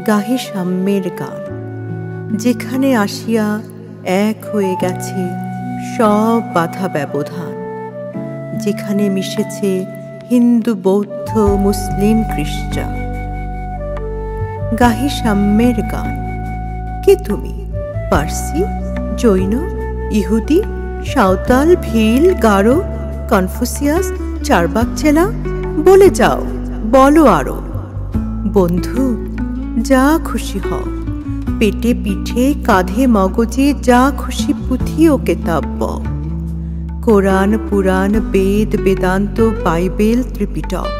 গাহে সাম্যের গান, যেখানে আসিয়া এক হয়ে গেছে সব বাধা ব্যবধান, যেখানে মিশেছে হিন্দু, বৌদ্ধ, মুসলিম, খ্রিস্টান। গাহে সাম্যের গান। কে তুমি? পার্সি, জৈন, ইহুদি, সাঁওতাল, ভিল, গারো, কনফুসিয়াস, চারবাক চেলা? বলে যাও, বলো আরো। বন্ধু, যা খুশি হও, পেটে পিঠে কাঁধে মগজে যা খুশি পুঁথি ও কেতাব বও। কোরআন, পুরাণ, বেদ, বেদান্ত, বাইবেল, ত্রিপিটক,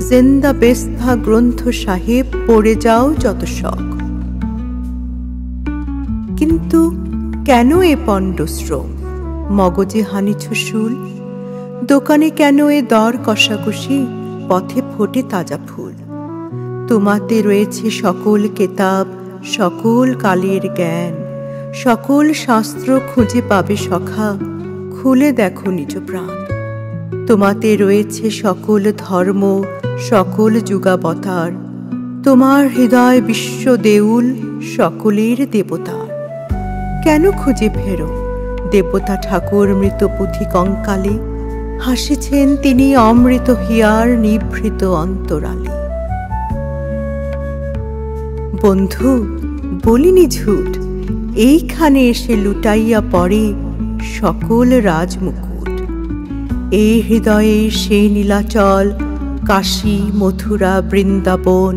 জিন্দা বেস্থা গ্রন্থ সাহেব পড়ে যাও যত শখ। কিন্তু কেন এ পণ্ডশ্রম? মগজে হানিছ শুল? দোকানে কেন এ দর কষাকষি? পথে ফোটে তাজা ফুল। তোমাতে রয়েছে সকল কেতাব, সকল কালের জ্ঞান, সকল শাস্ত্র খুঁজে পাবে সখা, খুলে দেখো নিজ প্রাণ। তোমাতে রয়েছে সকল ধর্ম, সকল যুগাবতার, তোমার হৃদয় বিশ্ব দেউল, সকলের দেবতার। কেন খুঁজে ফেরো? দেবতা ঠাকুর মৃত পুঁথি কঙ্কালে, হাসিছেন তিনি অমৃত হিয়ার নিভৃত অন্তরালে। বন্ধু, বলিনি ঝুট, এইখানে এসে লুটাইয়া পড়ে সকল রাজমুকুট। এই হৃদয়ে সে নীলাচল, কাশী, মথুরা, বৃন্দাবন,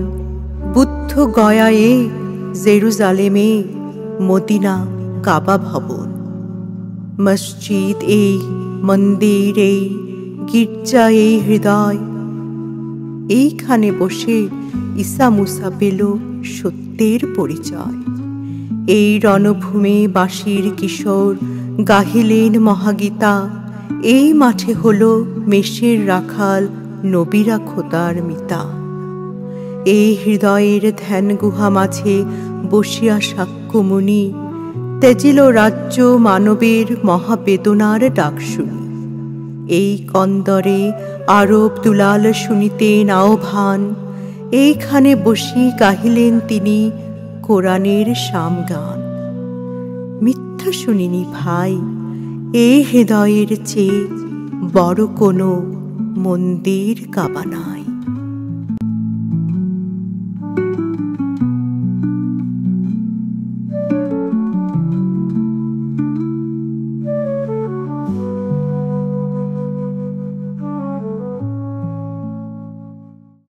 বুদ্ধ গয়ায়ে, জেরুজালেমে, মদিনা, কাবা ভবন। মসজিদ এই, মন্দির এই, গির্জা এই হৃদয়। এইখানে বসে ঈসা মুসা পেল সত্যের পরিচয়। এই রণভূমে বাঁশির কিশোর গাহিলেন মহাগীতা। এই মাঠে হলো মেষের রাখাল, নবীরা খোদার মিতা। এই হৃদয়ের ধ্যান গুহা মাঝে বসিয়া সাক্ষ্যমুনি, তেজিল রাজ্য মানবের মহাবেদনার ডাক শুনি। এই কন্দরে আরব দুলাল শুনিতেন আহ্বান, এইখানে বসি গাহিলেন তিনি কোরআনের সামগান। মিথ্যা শুনিনি ভাই, এই হৃদয়ের চেয়ে বড় কোনো মন্দির কাবা নাই।